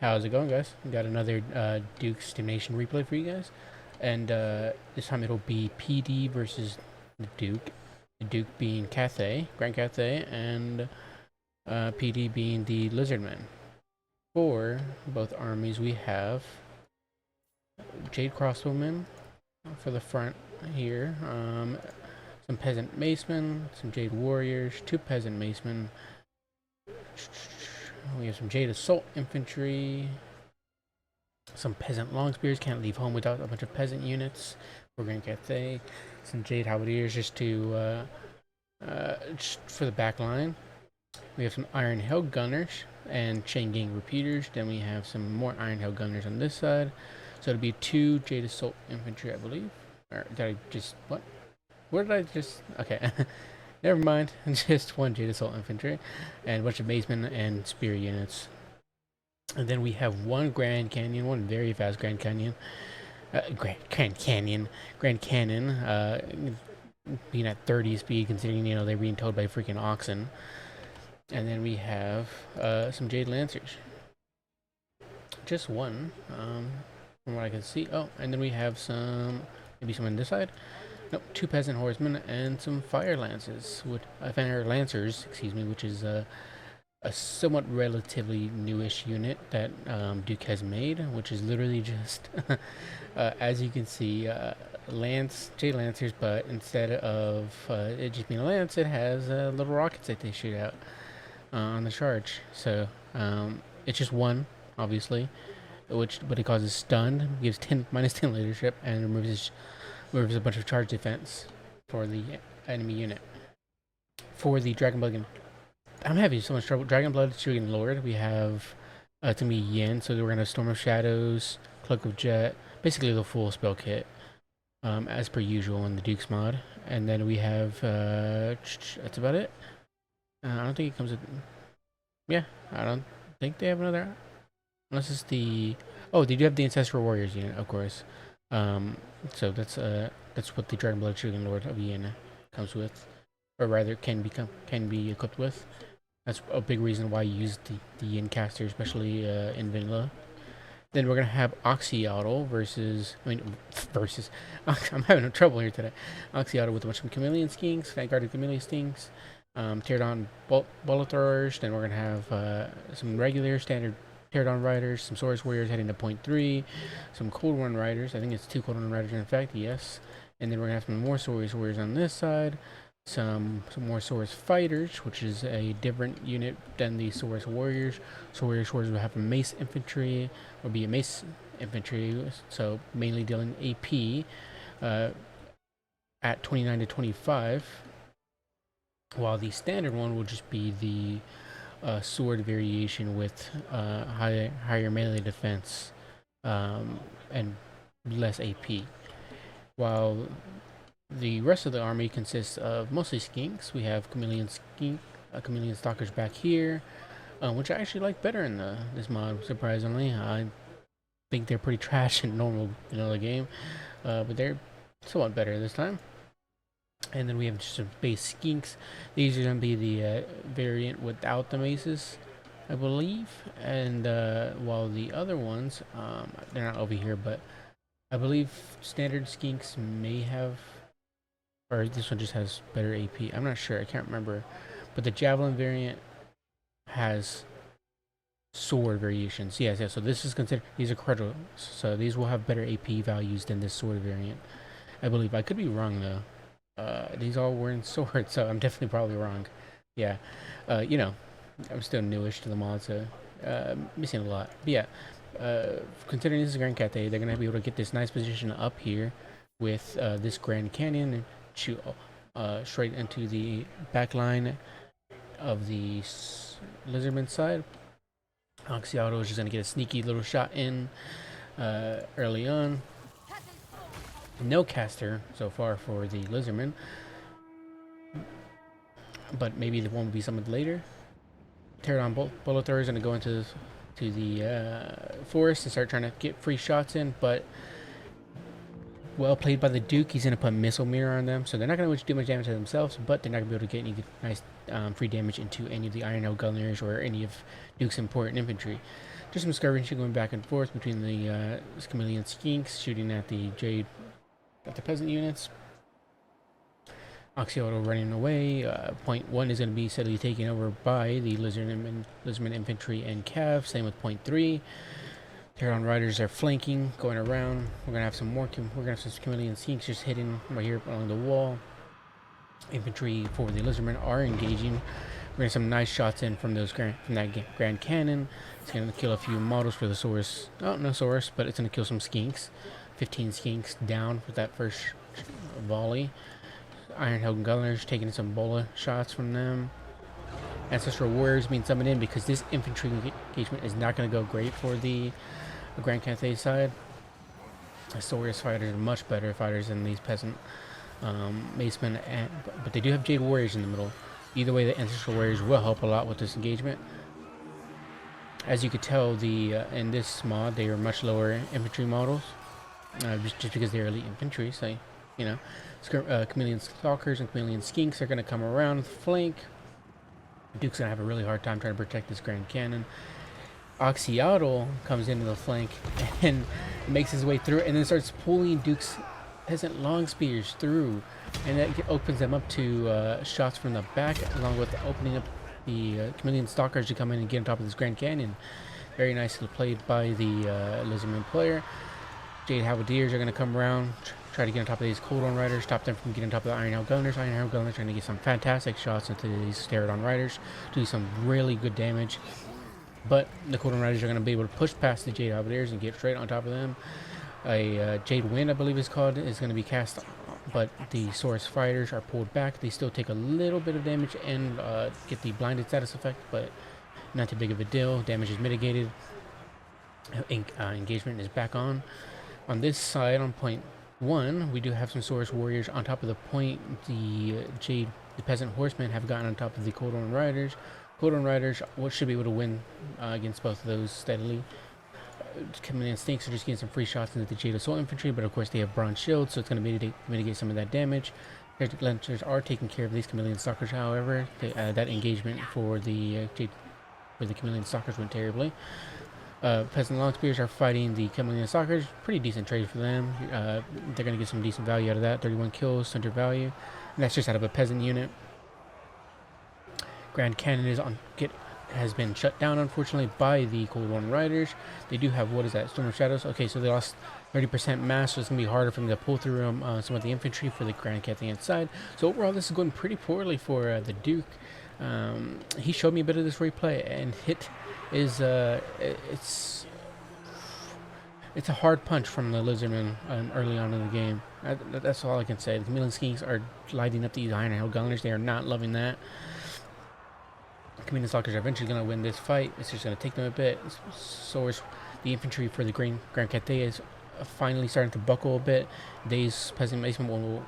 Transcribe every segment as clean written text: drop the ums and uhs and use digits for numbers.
How's it going, guys? We got another Duke's Damnation replay for you guys, and this time it'll be PD versus the Duke. The Duke being Grand Cathay, and PD being the Lizardman. For both armies, we have Jade Crossbowmen for the front here, some Peasant Macemen, some Jade Warriors, two Peasant Macemen. We have some Jade Assault Infantry, some Peasant Longspears, can't leave home without a bunch of Peasant units for Grand Cathay, some Jade Halberdiers just for the back line. We have some Iron Hell Gunners and Chain Gang Repeaters. Then we have some more Iron Hell Gunners on this side. So it'll be two Jade Assault Infantry, I believe. Or did I just, what? What did I just, okay. Never mind, just one Jade Assault Infantry and a bunch of Macemen and Spear units. And then we have one Grand Canyon, one very fast Grand Canyon. Grand Canyon, being at 30 speed, considering, you know, they're being towed by freaking oxen. And then we have some Jade Lancers. Just one, from what I can see. Oh, and then we have some, maybe some on this side. Nope, two Peasant Horsemen and some Fire Lancers, Fire Lancers, excuse me, which is a somewhat relatively newish unit that Duke has made, which is literally just, as you can see, Jade Lancers, but instead of it just being a lance, it has little rockets that they shoot out on the charge. So it's just one, obviously, but it causes stun, gives minus 10 leadership, and removes a bunch of charge defense for the enemy unit. For the Dragon Blood, I'm having so much trouble. Dragon Blood, Shuriken Lord. We have to me Yin, so we're gonna Storm of Shadows, Cloak of Jet, basically the full spell kit, as per usual in the Duke's mod. And then we have that's about it. I don't think it comes with. Yeah, I don't think they have another. Unless it's the. Oh, they do have the Ancestral Warriors unit, of course. So that's what the Dragon Blood Shuriken Lord of Yin comes with, or rather can be equipped with. That's a big reason why you use the Yin caster, especially in vanilla. Then we're gonna have Oxyotl versus I'm having trouble here today. Oxyotl with a bunch of Chameleon Skinks, Vanguarded Chameleon Skinks, Teardown Bullet Throwers. Then we're gonna have some regular standard Teardown Riders, some Saurus Warriors heading to point 3, some Cold One Riders. I think it's 2 Cold One Riders in fact, yes. And then we're gonna have some more Saurus Warriors on this side. Some more Saurus Fighters, which is a different unit than the Saurus Warriors. Saurus Warriors will have a Mace Infantry, or be a Mace Infantry, so mainly dealing AP at 29 to 25, while the standard one will just be the sword variation with higher melee defense and less AP. While the rest of the army consists of mostly Skinks. We have Chameleon Stalkers back here, which I actually like better in this mod, surprisingly. I think they're pretty trash in normal vanilla game, but they're somewhat better this time. And then we have just some base Skinks. These are going to be the variant without the maces, I believe. And while the other ones, they're not over here, but I believe standard Skinks may have, or this one just has better AP. I'm not sure. I can't remember. But the Javelin variant has sword variations. Yes. So this is considered, these are credible. So these will have better AP values than this sword variant, I believe. I could be wrong though. These all were in sword, so I'm definitely probably wrong. Yeah. You know, I'm still newish to the mod, so missing a lot. But yeah, considering this is Grand Cathay, they're gonna be able to get this nice position up here with this Grand Canyon and shoot straight into the back line of the Lizardman side. Oxyotl is just gonna get a sneaky little shot in early on. No caster so far for the Lizardman, but maybe the one will be summoned later. Teardown Bullet Thrower is gonna go into the forest and start trying to get free shots in, but well played by the Duke. He's going to put Missile Mirror on them, so they're not going to do much damage to themselves, but they're not going to be able to get any nice free damage into any of the Iron Hell Gunners or any of Duke's important infantry. Just some skirmishing going back and forth between the chameleon skinks shooting at the jade, at the peasant units. Oxyauto running away. Point 1 is going to be steadily taken over by the lizardman infantry and cav. Same with point 3. Pterodon riders are flanking, going around. We're going to have some more. We're going to have some chameleon skinks just hitting right here along the wall. Infantry for the lizardmen are engaging. We're getting some nice shots in from those from that Grand Cannon. It's going to kill a few models for the Saurus. Oh, no Saurus, but it's going to kill some skinks. 15 skinks down with that first volley. Iron-Helm Gunners taking some bola shots from them. Ancestral Warriors being summoned in because this infantry engagement is not going to go great for the Grand Cathay side. The Saurus fighters are much better fighters than these peasant macemen, but they do have Jade Warriors in the middle. Either way, the Ancestral Warriors will help a lot with this engagement. As you could tell, in this mod, they are much lower infantry models, just because they're elite infantry, so, you know. Chameleon Stalkers and Chameleon Skinks are going to come around flank. Duke's going to have a really hard time trying to protect this Grand Cannon. Oxyauto comes into the flank and makes his way through and then starts pulling Duke's peasant long spears through. And that opens them up to shots from the back, along with opening up the Chameleon Stalkers to come in and get on top of this Grand Canyon. Very nicely played by the Lizardman player. Jade Halberdiers are going to come around, try to get on top of these Coldon Riders, stop them from getting on top of the Iron-Helm Gunners. Iron-Helm Gunners trying to get some fantastic shots into these Pterodon Riders, do some really good damage. But the Coldon Riders are going to be able to push past the Jade Halberdiers and get straight on top of them. A Jade Wind, I believe it's called, is going to be cast, but the Saurus Fighters are pulled back. They still take a little bit of damage and get the blinded status effect, but not too big of a deal. Damage is mitigated. Engagement is back on. On this side, on point 1, we do have some Saurus Warriors on top of the point. The Peasant Horsemen have gotten on top of the Coldon Riders. Coldon Riders should be able to win against both of those steadily. Chameleon Skinks are just getting some free shots into the Jade Assault Infantry, but of course they have bronze shields, so it's going to mitigate some of that damage. Their Lancers are taking care of these Chameleon Stalkers, however. That engagement for the Chameleon Stalkers went terribly. Peasant Long Spears are fighting the Chameleon Stalkers. Pretty decent trade for them. They're going to get some decent value out of that. 31 kills, 100 value. And that's just out of a peasant unit. Grand Cannon has been shut down, unfortunately, by the Coldon Riders. They do have, what is that, Storm of Shadows? Okay, so they lost 30% mass, so it's going to be harder for them to pull through some of the infantry for the Grand Cathayan side. So overall, this is going pretty poorly for the Duke. He showed me a bit of this replay, and it is it's a hard punch from the Lizardmen early on in the game. That's all I can say. The Chameleon Skinks are lighting up these Iron-Helm Gunners. They are not loving that. Chameleon Stalkers are eventually going to win this fight. It's just going to take them a bit. So is the infantry for the Grand Cathay is finally starting to buckle a bit. These Peasant Macemen will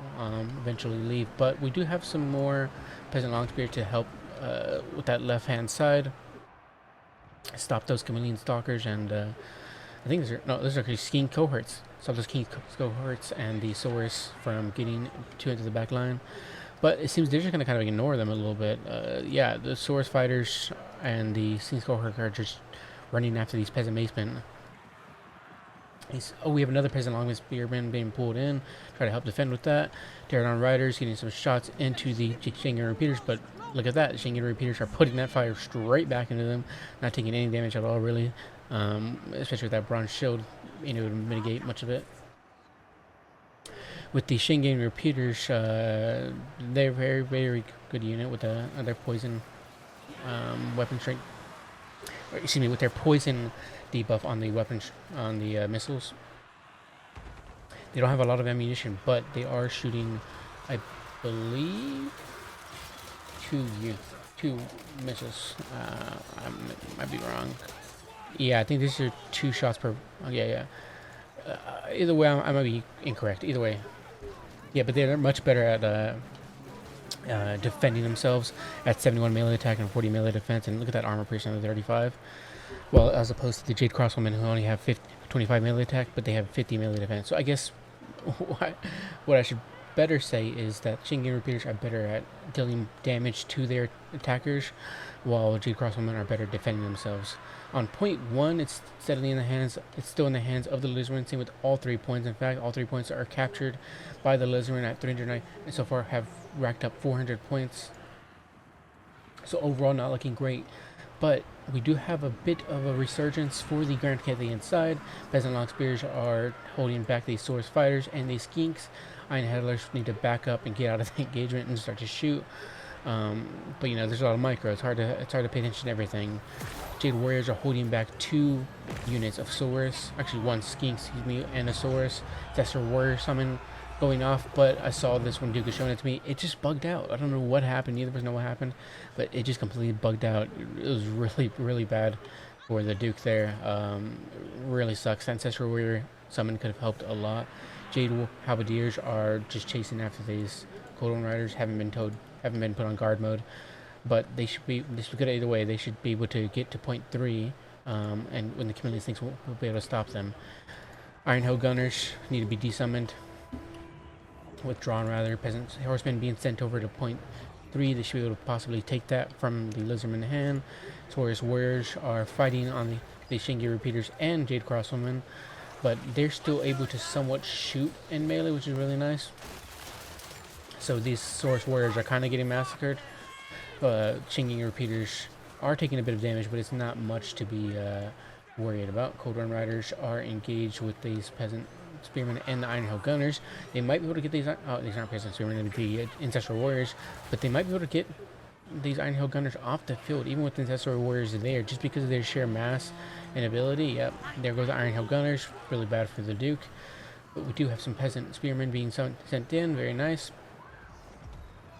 eventually leave, but we do have some more Peasant Longspear to help with that left-hand side. Stop those Chameleon Stalkers, and I think those are actually Skink cohorts. Stop those Skink cohorts and the Saurus from getting too into the back line. But it seems they're just going to kind of ignore them a little bit. Yeah, the Saurus fighters and the Skink cohort are just running after these Peasant Macemen. We have another Peasant Longman Spearman being pulled in. Try to help defend with that. Pterodon Riders getting some shots into the Shingen Repeaters, but look at that. The Shingen Repeaters are putting that fire straight back into them. Not taking any damage at all, really. Especially with that bronze shield, to mitigate much of it. With the Shingen Repeaters, they're very, very good unit with their poison weapon strength. Excuse me, with their poison debuff on the weapons, on the missiles. They don't have a lot of ammunition, but they are shooting, I believe, two missiles. I might be wrong. Yeah, I think these are 2 shots per. Oh, yeah. Either way, I might be incorrect. Either way, yeah, but they're much better at defending themselves at 71 melee attack and 40 melee defense. And look at that armor piercing on 35. Well, as opposed to the Jade Crossbowmen, who only have 25 melee attack, but they have 50 melee defense. So I guess what I should better say is that Shingen repeaters are better at dealing damage to their attackers, while Jade Crossbowmen are better defending themselves. On point 1, it's steadily in the hands. It's still in the hands of the Lizardmen. Same with all 3 points. In fact, all 3 points are captured by the Lizardmen at 309, and so far have racked up 400 points. So overall, not looking great. But we do have a bit of a resurgence for the Grand Cathayan side. Peasant long spears are holding back these Source fighters, and these Skinks, Iron Headlers, need to back up and get out of the engagement and start to shoot. But you know, there's a lot of micro. It's hard to pay attention to everything. Jade Warriors are holding back 2 units of Saurus, actually 1 Skink, excuse me, and a Saurus. That's their Warrior summon going off, but I saw this when Duke was showing it to me. It just bugged out. I don't know what happened. Neither of us know what happened, but it just completely bugged out. It was really, really bad for the Duke there. Really sucks. Ancestral Warrior summon could have helped a lot. Jade Halberdiers are just chasing after these Codon Riders. Haven't been put on guard mode, but they should be. This should be good either way. They should be able to get to point 3, and when the Chameleon Snakes will be able to stop them. Iron Hill Gunners need to be desummoned. Withdrawn rather. Peasant Horsemen being sent over to point 3. They should be able to possibly take that from the Lizardman hand. Taurus Warriors are fighting on the Shingi Repeaters and Jade Crossbowmen, but they're still able to somewhat shoot in melee, which is really nice. So these Source Warriors are kind of getting massacred. Shingi Repeaters are taking a bit of damage, but it's not much to be worried about. Cold Run Riders are engaged with these Peasant Spearmen and the Iron Hill Gunners. They might be able to get these. Oh, these aren't Peasant Spearmen, the Ancestral Warriors, but they might be able to get these Iron Hill Gunners off the field, even with the Ancestral Warriors there, just because of their sheer mass and ability. Yep, there goes the Iron Hill Gunners. Really bad for the Duke. But we do have some Peasant Spearmen being sent in. Very nice.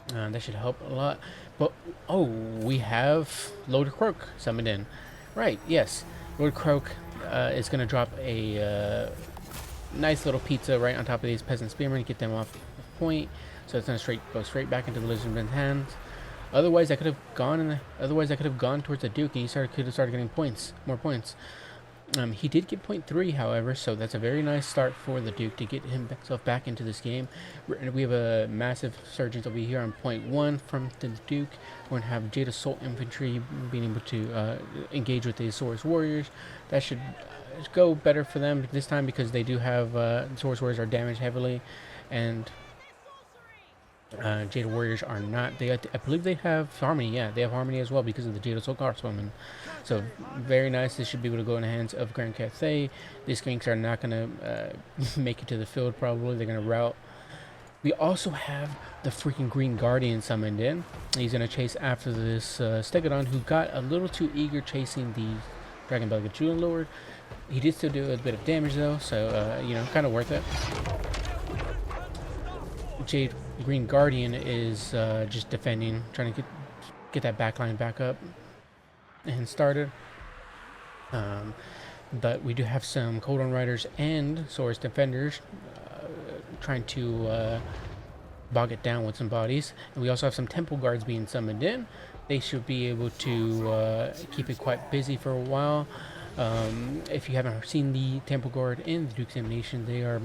That should help a lot. But, oh, we have Lord Croak summoned in. Right, yes. Lord Croak is going to drop a nice little pizza right on top of these Peasant Spearmen, get them off the point. So it's going to go straight back into the Lizardman's hands. Otherwise, I could have gone towards the Duke, and he could have started getting more points. He did get point 3, however, so that's a very nice start for the Duke to get himself back into this game. We have a massive surgence over here on point 1 from the Duke. We're going to have Jade Assault Infantry being able to engage with the Source Warriors. That should go better for them this time, because they do have Source Warriors are damaged heavily, and Jade Warriors are not. I believe they have Harmony. Yeah, they have Harmony as well because of the Jade Assault Crossbowmen. So very nice. This should be able to go in the hands of Grand Cathay. These Skinks are not going to make it to the field probably. They're going to rout. We also have the freaking Green Guardian summoned in. He's going to chase after this Stegodon, who got a little too eager chasing the Dragonbelly Gachula Lord. He did still do a bit of damage though, so you know, kind of worth it. Jade Green Guardian is just defending, trying to get that backline back up and started. But we do have some Cold Run Riders and Source Defenders trying to bog it down with some bodies. And we also have some Temple Guards being summoned in. They should be able to keep it quite busy for a while. If you haven't seen the Temple Guard in the Duke's Emanation, they are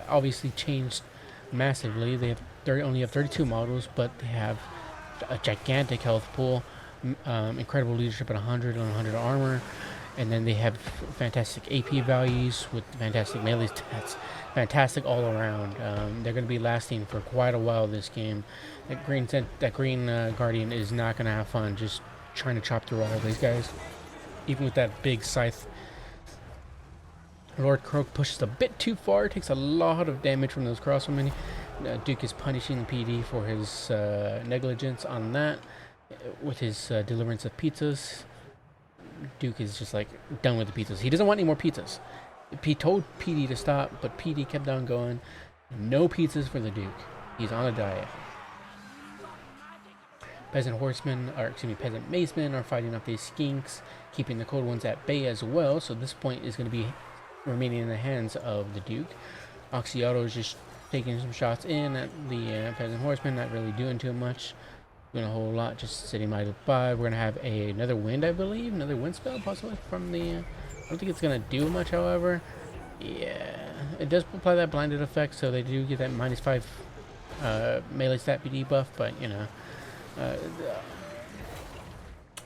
obviously changed massively. They only have 32 models, but they have a gigantic health pool, incredible leadership at 100 and 100 armor, and then they have fantastic AP values with fantastic melee stats, fantastic all around. They're going to be lasting for quite a while this game. That green Guardian is not going to have fun just trying to chop through all of these guys, even with that big scythe. Lord Croak pushes a bit too far, takes a lot of damage from those crossbowmen. Duke is punishing the PD for his negligence on that with his deliverance of pizzas. Duke is just like done with the pizzas. He doesn't want any more pizzas. He told PD to stop, but PD kept on going. No pizzas for the Duke. He's on a diet. Peasant Macemen are fighting off these Skinks, keeping the cold ones at bay as well. So this point is going to be remaining in the hands of the Duke. Oxyauto is just taking some shots in at the Peasant Horsemen, not really doing too much. Doing a whole lot, just sitting by. We're going to have another wind, I believe. Another wind spell, possibly, from the... I don't think it's going to do much, however. Yeah, it does apply that blinded effect, so they do get that -5 melee stat PD buff, but you know, uh,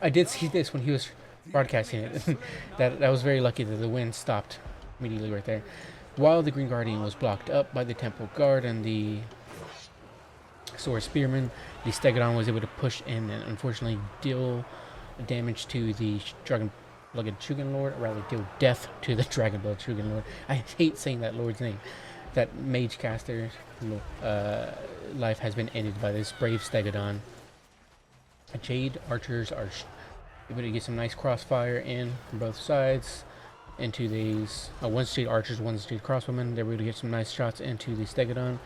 I did see this when he was broadcasting it. that was very lucky that the wind stopped immediately right there. While the Green Guardian was blocked up by the Temple Guard and the Sword Spearman, the Stegodon was able to push in and unfortunately deal damage to the Dragon-Blooded Shugen Lord, or rather deal death to the Dragon-Blooded Shugen Lord. I hate saying that Lord's name. That mage caster's life has been ended by this brave Stegodon. Jade archers are able to get some nice crossfire in from both sides into these. One's Jade archers, one's Jade crossbowmen. They're able to get some nice shots into the Stegodon.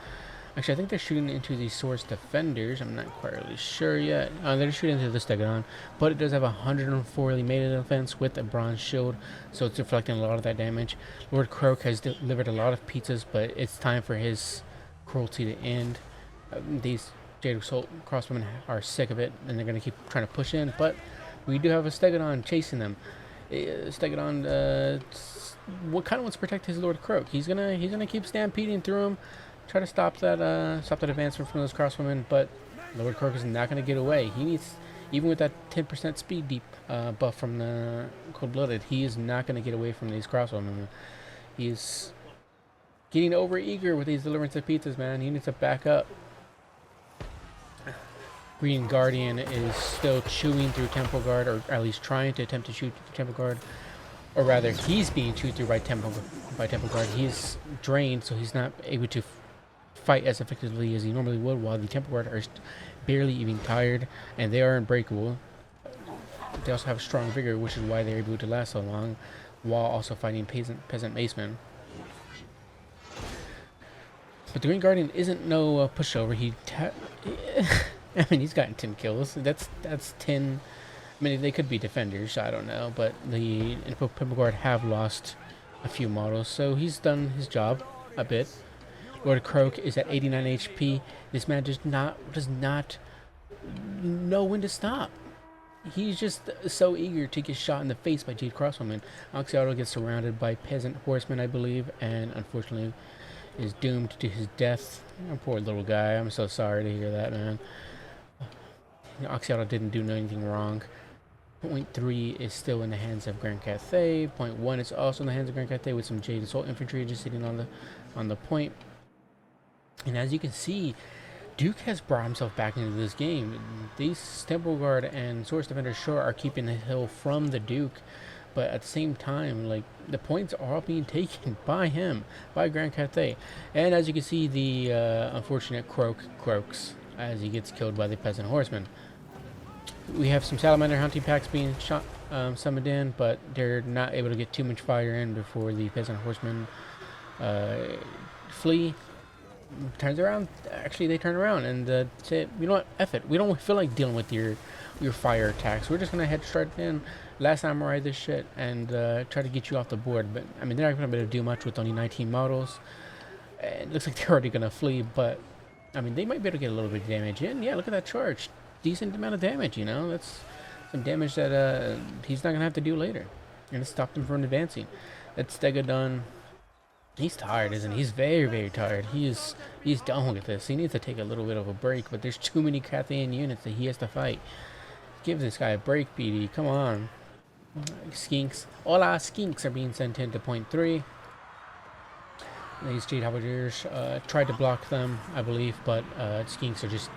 Actually, I think they're shooting into the Source Defenders. I'm not quite really sure yet. They're shooting into the Stegodon, but it does have 104 melee defense with a bronze shield, so it's deflecting a lot of that damage. Lord Croak has delivered a lot of pizzas, but it's time for his cruelty to end. These Jade Assault crossbowmen are sick of it, and they're going to keep trying to push in, but we do have a Stegodon chasing them. Stegodon what kind of wants to protect his Lord Croak. He's gonna keep stampeding through him, try to stop that advancement from those crossbowmen, but Lord Croak is not going to get away. He needs, even with that 10% speed deep buff from the Cold-Blooded, he is not going to get away from these crossbowmen. He's getting over eager with these deliverance of pizzas, man. He needs to back up. Green Guardian is still chewing through Temple Guard, or at least trying to attempt to shoot Temple Guard, or rather, he's being chewed through by Temple Guard. He's drained, so he's not able to fight as effectively as he normally would, while the Temple Guard are barely even tired, and they are unbreakable. They also have strong vigor, which is why they're able to last so long, while also fighting peasant macemen. But the Green Guardian isn't no pushover. I mean, he's gotten 10 kills. That's 10. I mean, they could be defenders, I don't know, but the Temple Guard have lost a few models, so he's done his job a bit. Lord Croak is at 89 HP. This man does not know when to stop. He's just so eager to get shot in the face by Jade Crossbowman. Oxyauto gets surrounded by peasant horsemen, I believe, and unfortunately is doomed to his death. Oh, poor little guy. I'm so sorry to hear that, man. Oxyauto didn't do anything wrong. Point 3 is still in the hands of Grand Cathay. Point 1 is also in the hands of Grand Cathay with some Jade Assault Infantry just sitting on the point. And as you can see, Duke has brought himself back into this game. These Temple Guard and Source Defenders sure are keeping the hill from the Duke, but at the same time, like, the points are all being taken by him, by Grand Cathay. And as you can see, the unfortunate croaks as he gets killed by the Peasant Horseman. We have some Salamander hunting packs being shot, summoned in, but they're not able to get too much fire in before the Peasant Horsemen flee. Turns around. Actually, they turn around and say, you know what, F it. We don't feel like dealing with your fire attacks. We're just gonna head straight in, last samurai this shit, and try to get you off the board. But I mean, they're not gonna be able to do much with only 19 models. It looks like they're already gonna flee, but I mean, they might be able to get a little bit of damage in. Yeah, look at that charge. Decent amount of damage, you know. That's some damage that he's not gonna have to do later, and it stopped him from advancing. That Stegodon, he's tired, isn't he? He's very, very tired. He's done with this. He needs to take a little bit of a break, but there's too many Cathayan units that he has to fight. Give this guy a break, BD. Come on. Skinks. Hola, Skinks are being sent into point 3. These Jade Halberdiers tried to block them, I believe, but Skinks are just...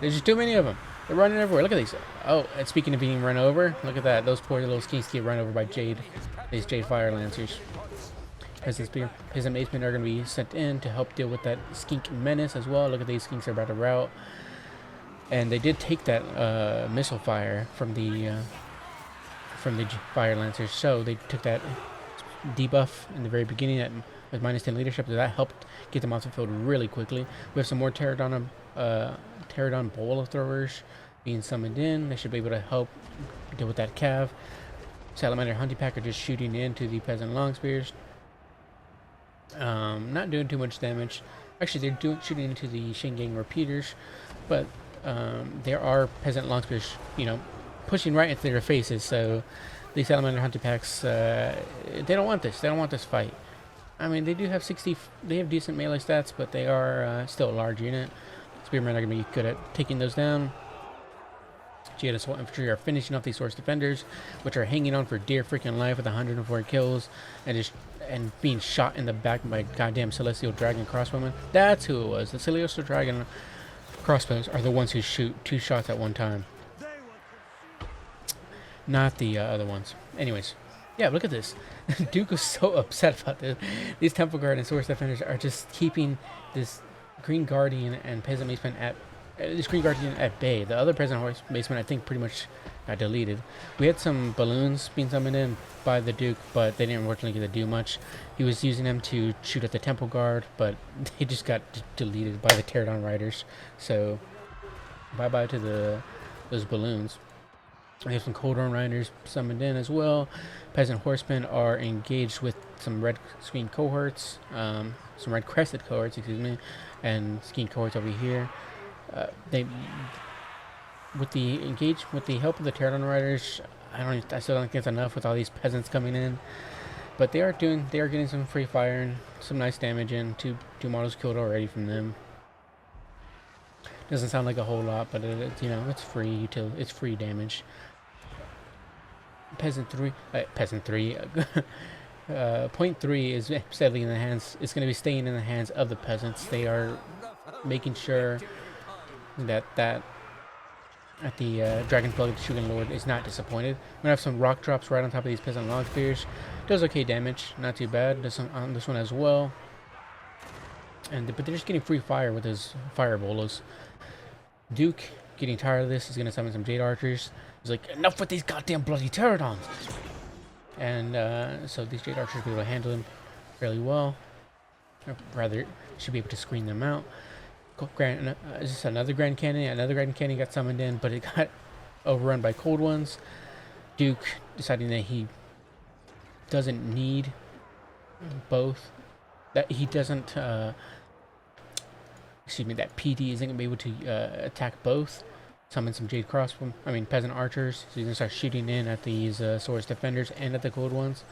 there's just too many of them. They're running everywhere. Look at these. Oh, and speaking of being run over, look at that. Those poor little Skinks get run over by these Jade Fire Lancers. Peasant Macemen are going to be sent in to help deal with that Skink menace as well. Look at these Skinks are about to rout. And they did take that missile fire from the Fire Lancers, so they took that debuff in the very beginning with -10 leadership. That helped get them off the field really quickly. We have some more Pterodon bola throwers being summoned in. They should be able to help deal with that cav. Salamander hunting pack are just shooting into the peasant long spears. Not doing too much damage. Actually, they're shooting into the Shingang repeaters, but there are peasant long spears, you know, pushing right into their faces. So the Salamander hunting packs, they don't want this. They don't want this fight. I mean, they do have 60. They have decent melee stats, but they are still a large unit. Spearmen are going to be good at taking those down. Jade Assault Infantry are finishing off these Source Defenders, which are hanging on for dear freaking life with 104 kills and being shot in the back by goddamn Celestial Dragon crossbowmen. That's who it was. The Celestial Dragon crossbows are the ones who shoot 2 shots at one time, not the other ones. Anyways, yeah, look at this. Duke was so upset about this. These Temple Guard and Source Defenders are just keeping this Green Guardian and Peasant Maceman at bay. The other Peasant Horse Maceman, I think, pretty much got deleted. We had some balloons being summoned in by the Duke, but they didn't unfortunately get to do much. He was using them to shoot at the Temple Guard, but they just got deleted by the Pterodon Riders. So, bye-bye to those balloons. We have some Coldhorn Riders summoned in as well. Peasant Horsemen are engaged with some Red Screen cohorts, some Red Crested cohorts, excuse me, and Skink cohorts over here. With the help of the Pterodon Riders, I still don't think it's enough with all these peasants coming in, but they are getting some free fire and some nice damage in. Two models killed already from them. Doesn't sound like a whole lot, but it's free it's free damage. Peasant 3 point 3 is steadily in the hands. It's going to be staying in the hands of the peasants. They are making sure that the Dragonfell Shooting Lord is not disappointed. We're gonna have some rock drops right on top of these peasant log spears. Does okay damage, not too bad. Does some on this one as well. But they're just getting free fire with his fire bolas. Duke, getting tired of this, is gonna summon some Jade Archers. He's like, enough with these goddamn bloody Pterodons. And so these Jade Archers will be able to handle him fairly well. Or rather, should be able to screen them out. Is this another Grand Canyon? Another Grand Canyon got summoned in, but it got overrun by cold ones. Duke deciding that he doesn't need both. That he doesn't. That PD isn't gonna be able to attack both. Summon some Jade Peasant Archers. So he's gonna start shooting in at these Source Defenders and at the cold ones,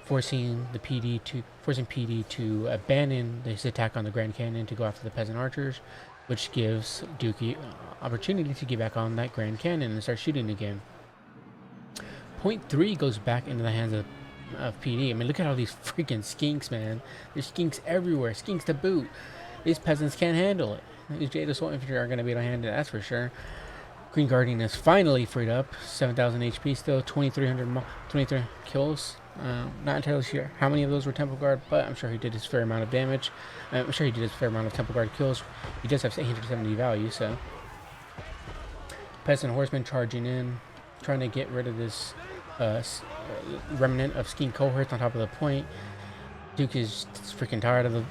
forcing PD to abandon his attack on the Grand Canyon to go after the Peasant Archers, which gives Dookie opportunity to get back on that Grand Canyon and start shooting again. Point 3 goes back into the hands of PD. I mean, look at all these freaking skinks, man. There's skinks everywhere. Skinks to boot. These peasants can't handle it. These Jade Assault Infantry aren't going to be able to handle it, that's for sure. Green Guardian is finally freed up. 7,000 HP still. 23 kills. Not entirely sure how many of those were Temple Guard, but I'm sure he did his fair amount of damage. I'm sure he did his fair amount of Temple Guard kills. He does have 870 value, so. Peasant Horsemen charging in, trying to get rid of this remnant of skink cohorts on top of the point. Duke is freaking tired of the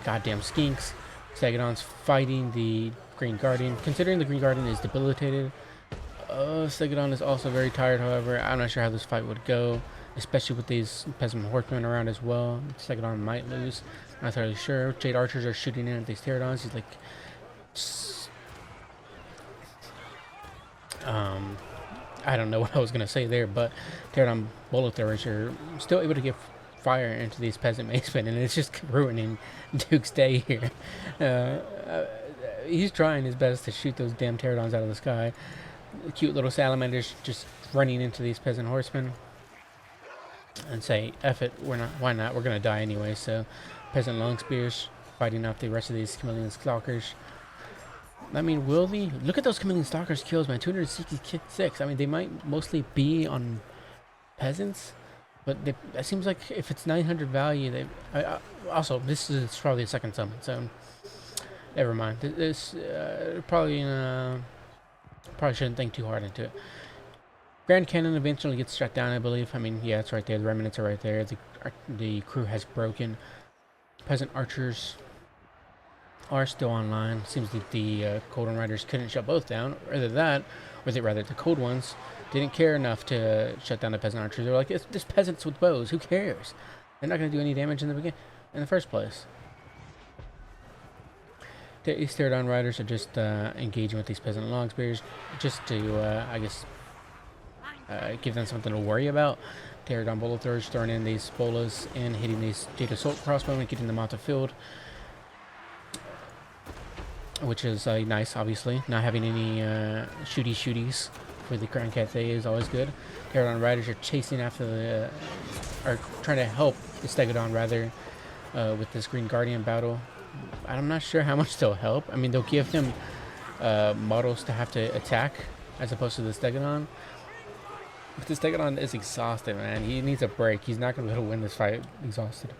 goddamn skinks. Stegodon's fighting the Green Guardian. Considering the Green Guardian is debilitated, Stegodon is also very tired, however. I'm not sure how this fight would go, especially with these Peasant Horsemen around as well. Stegodon might lose. Not entirely sure. Jade Archers are shooting in at these Pterodons. He's like... I don't know what I was going to say there, but Pterodon bullet throwers are still able to get fire into these Peasant Macemen, and it's just ruining Duke's day here. He's trying his best to shoot those damn Pterodons out of the sky. Cute little salamanders just running into these Peasant Horsemen and say, F it, why not, we're going to die anyway. So Peasant Long Spears fighting off the rest of these Chameleon Stalkers. I mean, will they? Look at those Chameleon Stalkers kills, man. 266. I mean, they might mostly be on peasants, but it seems like if it's 900 value, also, this is probably a second summon, so never mind. This probably shouldn't think too hard into it. Grand Canyon eventually gets shut down, I believe. I mean, yeah, it's right there. The remnants are right there. The crew has broken. Peasant Archers are still online. Seems like the Cold Riders couldn't shut both down. Either that, or the Cold Ones didn't care enough to shut down the Peasant Archers. They were like, it's just peasants with bows. Who cares? They're not going to do any damage in the first place. These Pterodon Riders are just engaging with these Peasant Long Spears just to, I guess, give them something to worry about. Pterodon bullet throwers throwing in these bolas and hitting these Jade Assault crossbow and getting them out the field, which is nice. Obviously, not having any shooties for the Grand Cathay is always good. Pterodon riders are chasing after the, are trying to help the Stegodon rather with this Green Guardian battle. I'm not sure how much they'll help. I mean, they'll give him models to have to attack as opposed to the Stegodon. But the Stegodon is exhausted, man. He needs a break. He's not going to be able to win this fight exhausted.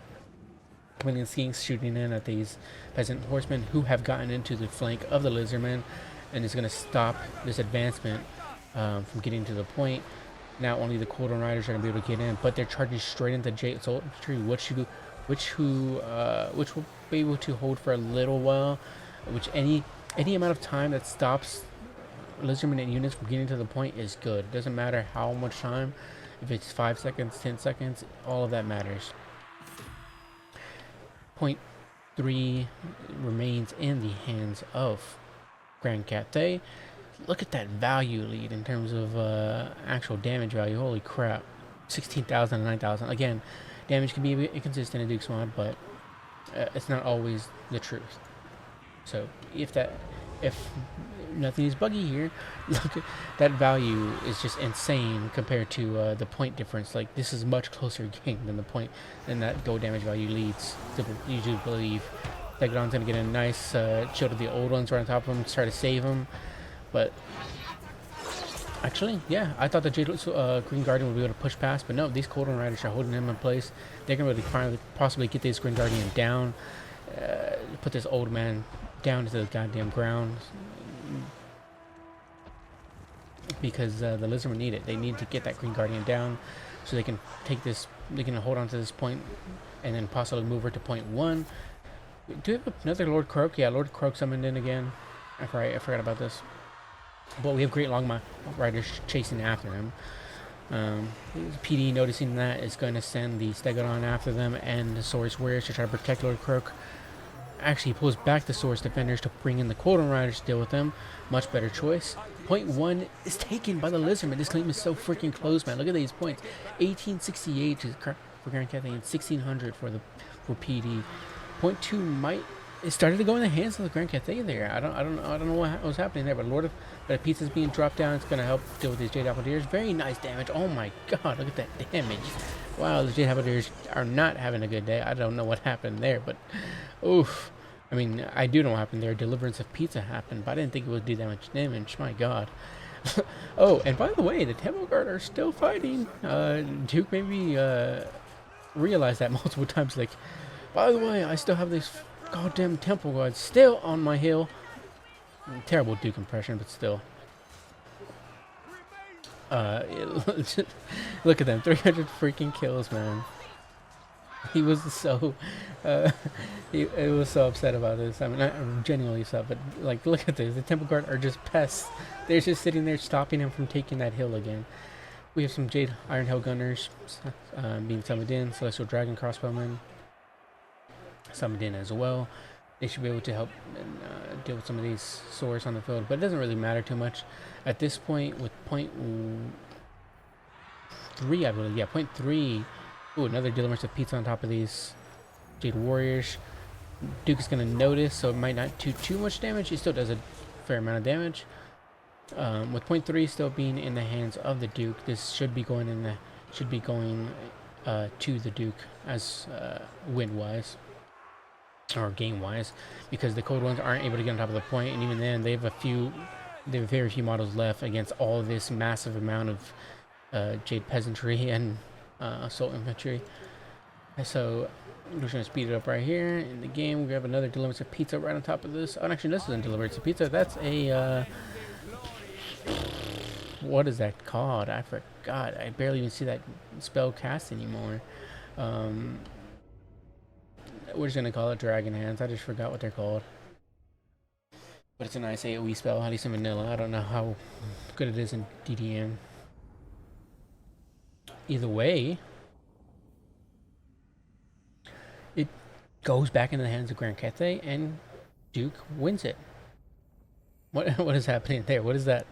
When the Skinks shooting in at these peasant horsemen who have gotten into the flank of the Lizardmen, and is going to stop this advancement from getting to the point. Now only the Cauldron Riders are going to be able to get in, but they're charging straight into Jade Assault Tree, which will be able to hold for a little while. Which any amount of time that stops Lizardmen and units from getting to the point is good. Doesn't matter how much time. If it's 5 seconds, 10 seconds, all of that matters. Point 3 remains in the hands of Grand Cathay. Look at that value lead in terms of actual damage value. Holy crap. 16,000 and 9,000. Again, damage can be inconsistent in Duke's mod, but it's not always the truth. So if nothing is buggy here, look at that value is just insane compared to the point difference. Like, this is much closer game than the point than that gold damage value leads to usually believe. Stegodon's gonna get a nice shield of the old ones right on top of him to try to save him. But actually, yeah, I thought the Green Guardian would be able to push past, but no, these Cauldron Riders are holding him in place. They're going to finally possibly get this Green Guardian down, put this old man down to the goddamn ground, because the Lizardmen need it. They need to get that Green Guardian down so they can take this, they can hold on to this point and then possibly move her to point 1. Do we have another Lord Croak? Yeah, Lord Croak summoned in again. I forgot about this. But we have Great Longmire Riders chasing after him. PD noticing that is going to send the Stegodon after them and the Saurus Warriors to try to protect Lord Croak. Actually, he pulls back the Saurus Defenders to bring in the Cauldron Riders to deal with them. Much better choice. Point 1 is taken by the Lizardmen. This game is so freaking close, man. Look at these points. 1868 for Grand Cathay and 1600 for PD. Point 2 might. It started to go in the hands of the Grand Cathay there. I don't know what was happening there, but Pizza's being dropped down. It's gonna help deal with these Jade Halberdiers. Very nice damage. Oh my god, look at that damage. Wow, the Jade Halberdiers are not having a good day. I don't know what happened there, but oof. I mean, I do know what happened there. Deliverance of Pizza happened, but I didn't think it would do that much damage. My god. Oh, and by the way, the Temple Guard are still fighting. Duke maybe realized that multiple times. Like, by the way, I still have these goddamn Temple Guards still on my hill. Terrible Duke impression, but still. Look at them, 300 freaking kills, man. He was so, he was so upset about this. I mean, I'm genuinely upset, but like, look at this. The Temple Guard are just pests. They're just sitting there stopping him from taking that hill again. We have some Jade Iron Hell Gunners being summoned in. Celestial Dragon Crossbowmen summoned in as well. They should be able to help and deal with some of these swords on the field, but it doesn't really matter too much at this point. With point 3, I believe, yeah, point 3. Ooh, another Deliverance of Pizza on top of these Jade Warriors. Duke is going to notice, so it might not do too much damage. He still does a fair amount of damage. With point 3 still being in the hands of the Duke, this should be going to the Duke as win-wise. Or game-wise, because the cold ones aren't able to get on top of the point, and even then they have very few models left against all of this massive amount of Jade Peasantry and Assault Infantry. So we're just going to speed it up right here in the game. We have another Deliverance of Pizza right on top of this. Oh, actually, this isn't Deliverance of Pizza. That's a what is that called? I forgot. I barely even see that spell cast anymore. We're just gonna call it Dragon Hands. I just forgot what they're called. But it's a nice AoE spell, at least in vanilla. I don't know how good it is in DDM. Either way, it goes back into the hands of Grand Cathay, and Duke wins it. What is happening there? What is that?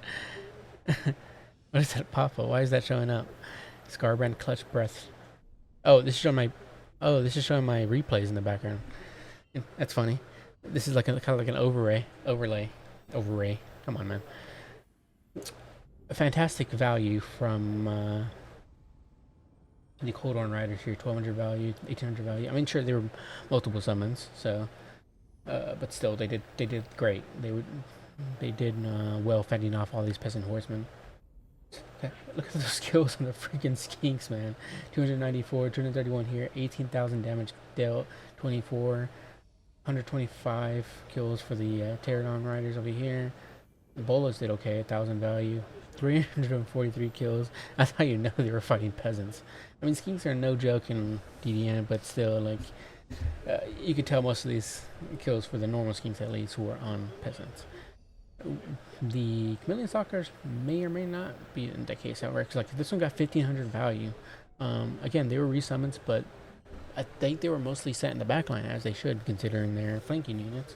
What is that, Papa? Why is that showing up? Scarbrand Clutch Breath. Oh, this is showing my. Oh, this is showing my replays in the background. That's funny. This is like kind of like an overlay. Come on, man. A fantastic value from the Cold On Riders here. 1200 value, 1800 value. I mean, sure there were multiple summons, so but still they did great. They did well fending off all these peasant horsemen. Okay, look at those skills on the freaking skinks, man. 294, 231 here, 18,000 damage dealt, 24, 125 kills for the Pterodon Riders over here. The Bolas did okay, 1,000 value, 343 kills. That's how you know they were fighting peasants. I mean, skinks are no joke in DDN, but still, like, you could tell most of these kills for the normal skinks at least were on peasants. The Chameleon Stalkers may or may not be in that case, however, because like this one got 1,500 value. Again, they were resummons, but I think they were mostly set in the backline, as they should, considering their flanking units.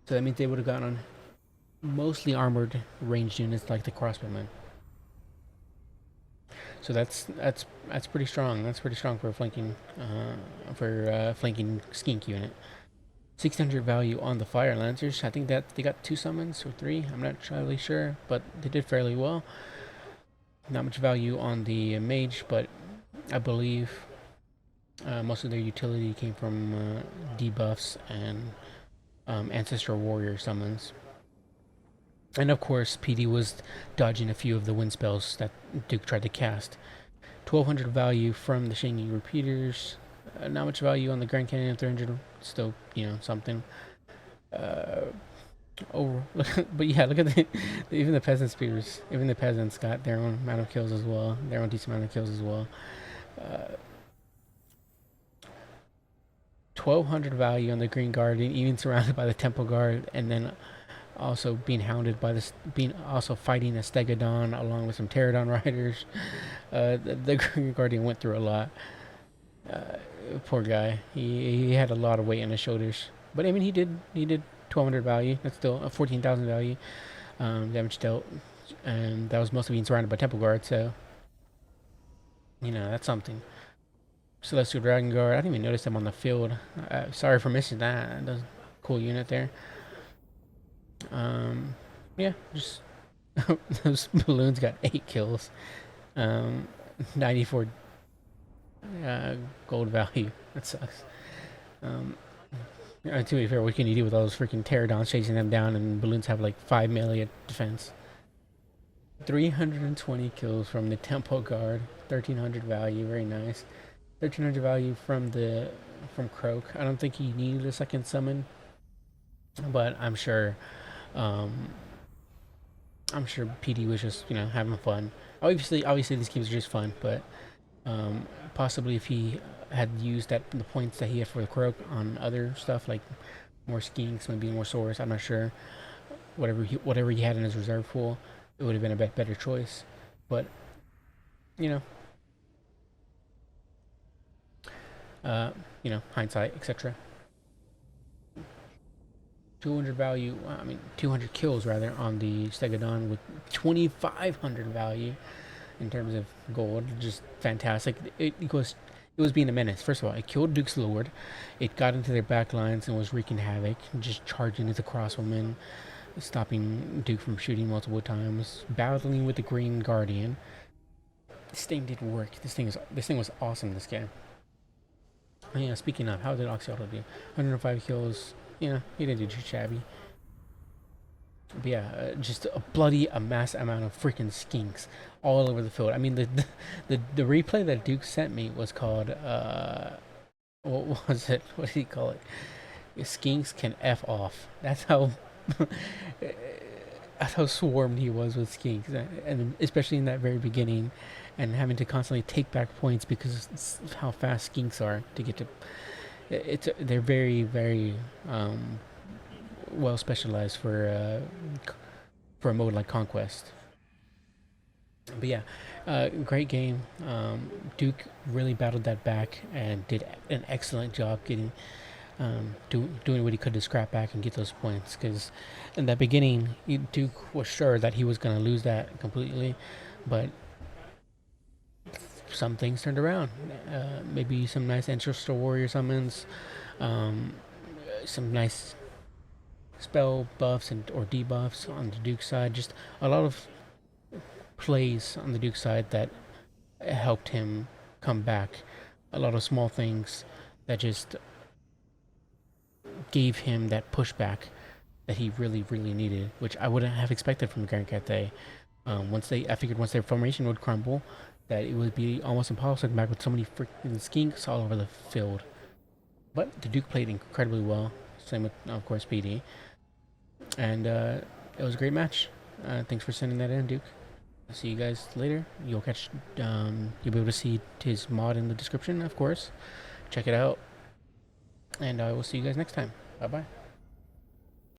So that means they would have gotten on mostly armored ranged units like the crossbowmen. So that's pretty strong. That's pretty strong for a flanking flanking skink unit. 600 value on the Fire Lancers. I think that they got 2 summons or 3. I'm not really sure, but they did fairly well. Not much value on the Mage, but I believe most of their utility came from debuffs and Ancestral Warrior summons. And of course, PD was dodging a few of the wind spells that Duke tried to cast. 1200 value from the Shingi Repeaters. Not much value on the Grand Canyon. 300, still, you know, something. But yeah, look at even the peasant spears. Even the peasants got their own amount of kills as well. Their own decent amount of kills as well. 1200 value on the Green Guardian, even surrounded by the Temple Guard, and then also being hounded by this, also fighting a Stegodon along with some Pterodon riders. The Green Guardian went through a lot. Poor guy. He had a lot of weight on his shoulders, but I mean he did 1,200 value. That's still a 14,000 value damage dealt, and that was mostly being surrounded by Temple Guard. So you know that's something. Celestial Dragon Guard. I didn't even notice them on the field. Sorry for missing that. That's a cool unit there. Yeah, just those balloons got 8 kills. 94 gold value. That sucks. To be fair, what can you do with all those freaking Pterodons chasing them down, and balloons have like 5 melee defense? 320 kills from the Temple Guard. 1,300 value. Very nice. 1,300 value from Croak. I don't think he needed a second summon, but I'm sure PD was just, you know, having fun. Obviously these games are just fun, but possibly if he had used the points that he had for the Croak on other stuff, like more skinks, maybe more swords, I'm not sure. Whatever he had in his reserve pool, it would have been a better choice. But you know, hindsight, etc. 200 value, I mean 200 kills rather on the Stegodon with 2,500 value in terms of gold. Just fantastic. It was being a menace. First of all, it killed Duke's Lord. It got into their back lines and was wreaking havoc, just charging into crossbowmen, stopping Duke from shooting multiple times, battling with the Green Guardian. This thing didn't work. This thing was awesome, this game. And yeah, speaking of, how did Oxyalto do? 105 kills. You know, he didn't do too shabby. But yeah, just a mass amount of freaking skinks all over the field. I mean, the replay that Duke sent me was called, what was it? What did he call it? Skinks can F off. That's how that's how swarmed he was with skinks, and especially in that very beginning, and having to constantly take back points because of how fast skinks are to get to. They're very, very well specialized for a mode like Conquest. But yeah, great game. Duke really battled that back and did an excellent job getting doing what he could to scrap back and get those points. Because in that beginning, Duke was sure that he was going to lose that completely, but some things turned around. Maybe some nice ancestral warrior summons, um, some nice spell buffs and or debuffs on the Duke's side. Just a lot of plays on the Duke's side that helped him come back. A lot of small things that just gave him that pushback that he really, really needed, which I wouldn't have expected from Grand Cathay. I figured once their formation would crumble, that it would be almost impossible to come back with so many freaking skinks all over the field. But the Duke played incredibly well. Same with, of course, PD. And it was a great match. Thanks for sending that in, Duke. I'll see you guys later. You'll be able to see his mod in the description, of course. Check it out. And I will see you guys next time. Bye-bye.